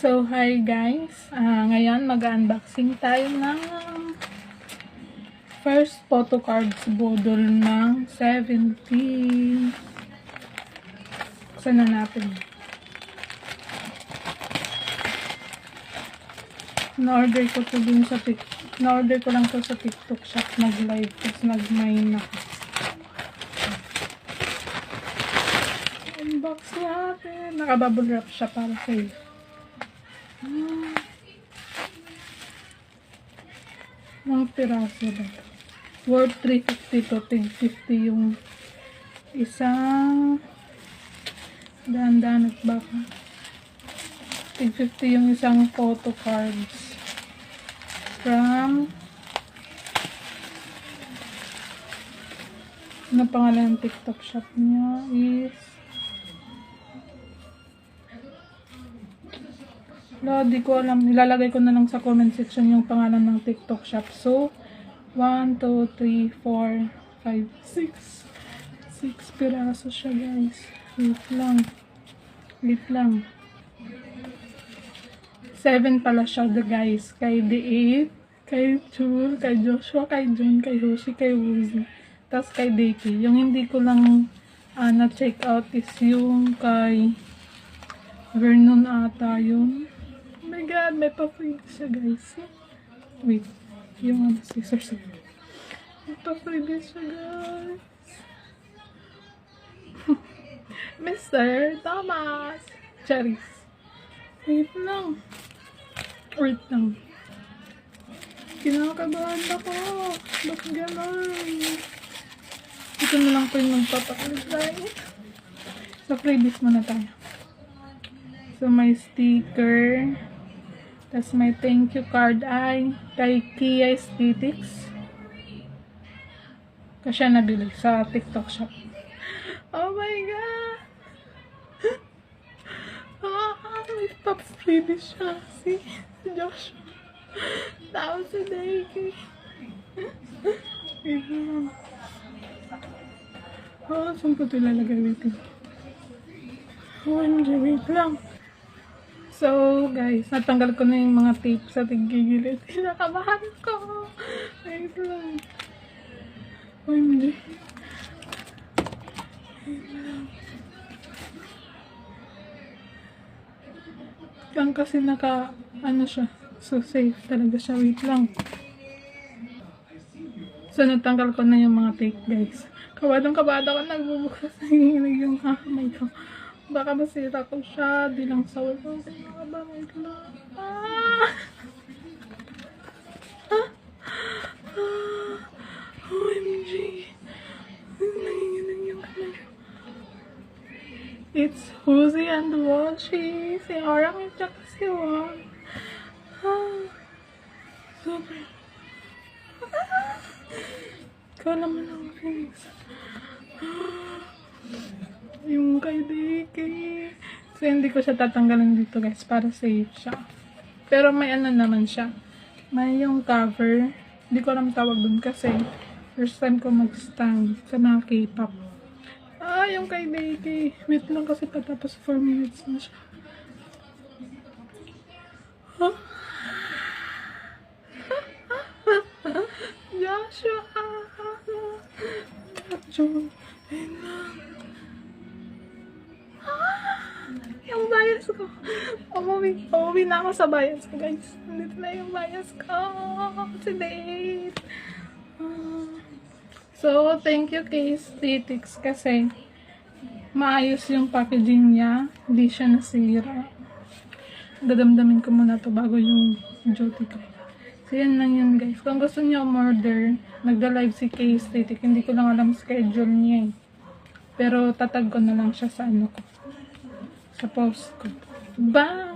So, hi guys. Ngayon, mag-unboxing tayo ng first photo cards budol ng 70. Buksan na natin. Na-order ko to din sa na-order ko lang to sa TikTok shop, nag-live, tapos nag-mine ako. Unbox natin. Naka-bubble wrap siya para safe. Mga piraso ba? Worth 350 to. Tig 50 yung isang dahan-dahan at baka. Tig 50 yung isang photo cards. From ano pangalan ng TikTok shop niya is di ko alam. Ilalagay ko na lang sa comment section yung pangalan ng TikTok shop. So, 1, 2, 3, 4, 5, 6. 6 piraso siya, guys. Wait lang. 7 pala siya, guys. Kay D8, kay Chul, kay Joshua, kay Jun, kay Hoshi, kay Woozy. Tapos kay Daki. Yung hindi ko lang na-check out is yung kay Vernon ata yun. Oh my god, may pa-free siya, guys. Wait, yung scissors. May pa-free siya, guys. Mr. Thomas. Cherries. Wait lang. Kinakabahan ako. Ba't gano'n? Ito na lang po yung magpapakulit tayo. So, freebies muna tayo. So, may sticker. Tapos may thank you card ay kay Kia Aesthetics. Kasi siya nabili sa TikTok shop. Oh my god! May pa-freebie siya. Si Joshua. Tapos si Daki. Saan ko ito ilalagay? Wait lang. OMG, wait lang. So, guys, natanggal ko na yung mga tape sa tigigilid. Kinakabahan ko. Wait lang. OMG. Wait lang. Yan kasi siya. So, safe talaga siya. Wait lang. So, natanggal ko na yung mga tape, guys. Kabadong-kabada ko nagbubukas ng yung kamay ko. Baka masira ko siya. Di lang sa wala. Wait lang. OMG. It's Woozy and Washi. Si Arang at saka si Juan. Super. Ikaw naman ang face. Yung kay Diki. So, hindi ko siya tatanggalin dito, guys. Para safe siya. Pero may naman siya. May yung cover. Hindi ko alam tawag dun kasi first time ko mag-stand sa mga kpop. Yung kay Diki. Wait lang kasi patapos 4 minutes na siya. Joshua. Jun. Ayun lang. Yung bias ko. Umuwi na ako sa bias ko, guys. Nandito na yung bias ko. Si Date. So, thank you kay Aesthetics kasi maayos yung packaging niya. Hindi siya nasira. Dadamdamin ko muna to bago yung duty ko. So, yan lang yun, guys. Kung gusto niyo umorder, nagda-live si kay Aesthetic. Hindi ko lang alam schedule niya eh. Pero tatag ko na lang siya sa ko. Sa post ko. Bye!